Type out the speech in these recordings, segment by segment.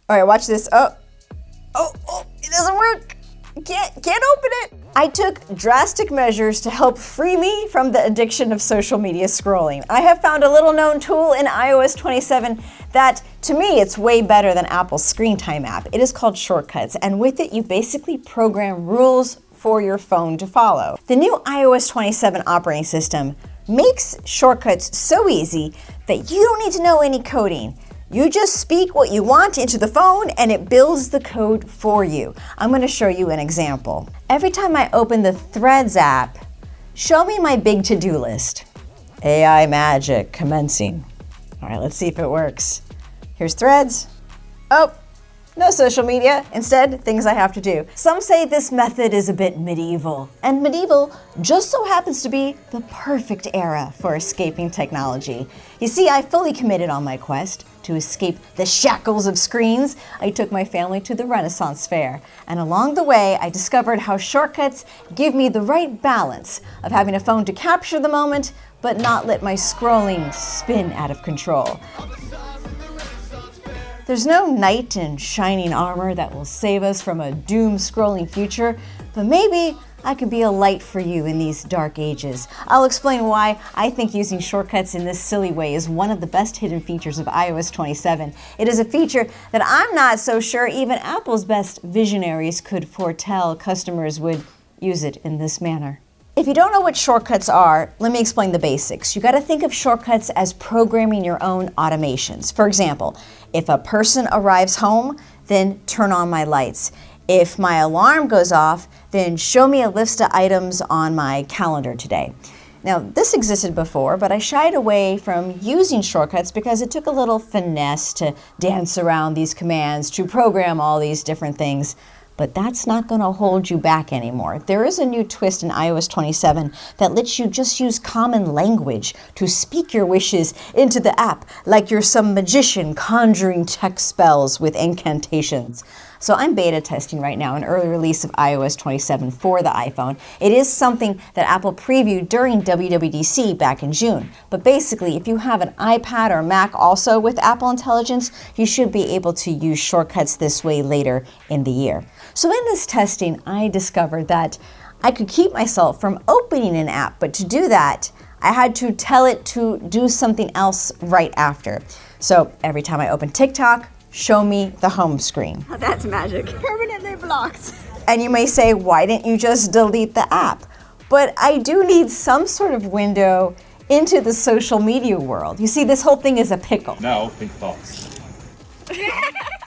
All right, watch this. Oh, it doesn't work. Can't open it. I took drastic measures to help free me from the addiction of social media scrolling. I have found a little known tool in iOS 27 that, to me, it's way better than Apple's screen time app. It is called Shortcuts, and with it, you basically program rules for your phone to follow. The new iOS 27 operating system makes shortcuts so easy that you don't need to know any coding. You just speak what you want into the phone and it builds the code for you. I'm going to show you an example. Every time I open the Threads app, show me my big to-do list. AI magic commencing. All right, let's see if it works. Here's Threads. Oh, no social media. Instead, things I have to do. Some say this method is a bit medieval, and medieval just so happens to be the perfect era for escaping technology. You see, I fully committed on my quest to escape the shackles of screens. I took my family to the Ren Faire, and along the way, I discovered how shortcuts give me the right balance of having a phone to capture the moment, but not let my scrolling spin out of control. There's no knight in shining armor that will save us from a doom-scrolling future, but maybe I could be a light for you in these dark ages. I'll explain why I think using shortcuts in this silly way is one of the best hidden features of iOS 27. It is a feature that I'm not so sure even Apple's best visionaries could foretell customers would use it in this manner. If you don't know what shortcuts are, let me explain the basics. You gotta think of shortcuts as programming your own automations. For example, if a person arrives home, then turn on my lights. If my alarm goes off, then show me a list of items on my calendar today. Now, this existed before, but I shied away from using shortcuts because it took a little finesse to dance around these commands, to program all these different things. But that's not going to hold you back anymore. There is a new twist in iOS 27 that lets you just use common language to speak your wishes into the app, like you're some magician conjuring text spells with incantations. So I'm beta testing right now an early release of iOS 27 for the iPhone. It is something that Apple previewed during WWDC back in June. But basically, if you have an iPad or Mac also with Apple Intelligence, you should be able to use shortcuts this way later in the year. So in this testing, I discovered that I could keep myself from opening an app, but to do that, I had to tell it to do something else right after. So every time I open TikTok, show me the home screen. Oh, that's magic. Permanently blocked. And you may say, why didn't you just delete the app? But I do need some sort of window into the social media world. You see, this whole thing is a pickle. Now think thoughts.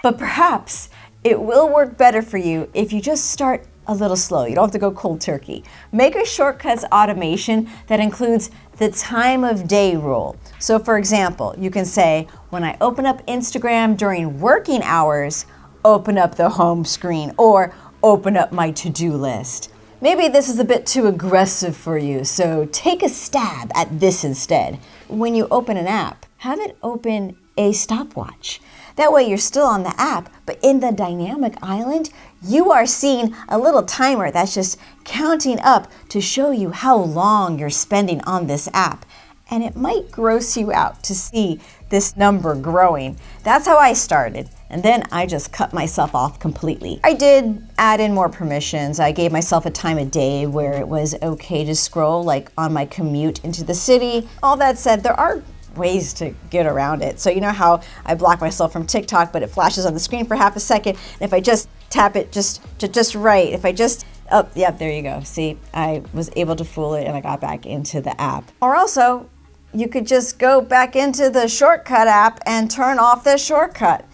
But perhaps it will work better for you if you just start a little slow. You don't have to go cold turkey. Make a shortcuts automation that includes the time of day rule. So for example, you can say, when I open up Instagram during working hours, open up the home screen or open up my to-do list. Maybe this is a bit too aggressive for you, so take a stab at this instead. When you open an app, have it open a stopwatch. That way you're still on the app, but in the dynamic island, you are seeing a little timer that's just counting up to show you how long you're spending on this app. And it might gross you out to see this number growing. That's how I started. And then I just cut myself off completely. I did add in more permissions. I gave myself a time of day where it was okay to scroll, like on my commute into the city. All that said, there are ways to get around it. So you know how I block myself from TikTok, but it flashes on the screen for half a second. And if I just tap it just right, if I just, oh, yeah, there you go. See, I was able to fool it and I got back into the app. Or also, you could just go back into the shortcut app and turn off the shortcut.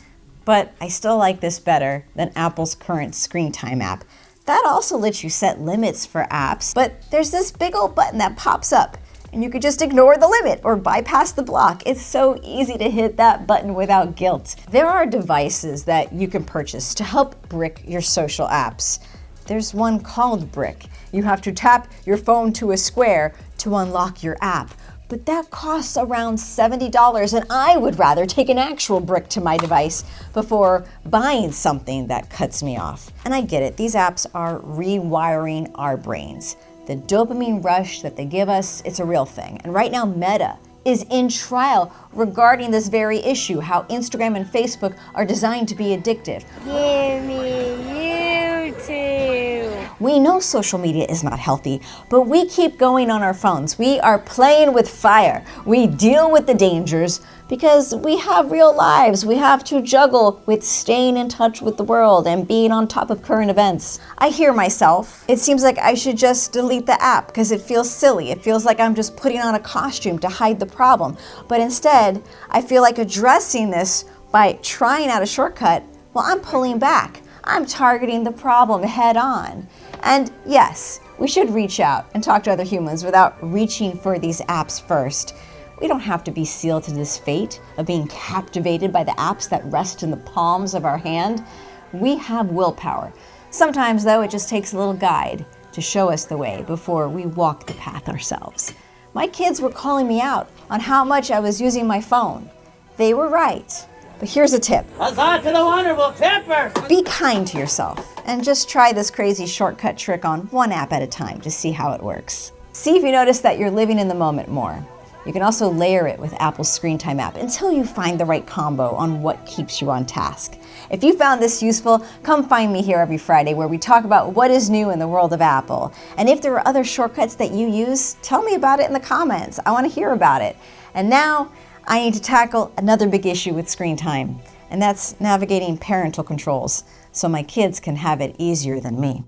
But I still like this better than Apple's current screen time app. That also lets you set limits for apps, but there's this big old button that pops up and you could just ignore the limit or bypass the block. It's so easy to hit that button without guilt. There are devices that you can purchase to help brick your social apps. There's one called Brick. You have to tap your phone to a square to unlock your app. But that costs around $70, and I would rather take an actual brick to my device before buying something that cuts me off. And I get it, these apps are rewiring our brains. The dopamine rush that they give us, it's a real thing. And right now, Meta is in trial regarding this very issue, how Instagram and Facebook are designed to be addictive. Give me YouTube. We know social media is not healthy, but we keep going on our phones. We are playing with fire. We deal with the dangers because we have real lives. We have to juggle with staying in touch with the world and being on top of current events. I hear myself. It seems like I should just delete the app because it feels silly. It feels like I'm just putting on a costume to hide the problem. But instead, I feel like addressing this by trying out a shortcut, well, I'm pulling back. I'm targeting the problem head on. And yes, we should reach out and talk to other humans without reaching for these apps first. We don't have to be sealed to this fate of being captivated by the apps that rest in the palms of our hand. We have willpower. Sometimes, though, it just takes a little guide to show us the way before we walk the path ourselves. My kids were calling me out on how much I was using my phone. They were right. But here's a tip. Huzzah to the wonderful tipper! Be kind to yourself and just try this crazy shortcut trick on one app at a time to see how it works. See if you notice that you're living in the moment more. You can also layer it with Apple's Screen Time app until you find the right combo on what keeps you on task. If you found this useful, come find me here every Friday where we talk about what is new in the world of Apple. And if there are other shortcuts that you use, tell me about it in the comments. I want to hear about it. And now, I need to tackle another big issue with screen time, and that's navigating parental controls so my kids can have it easier than me.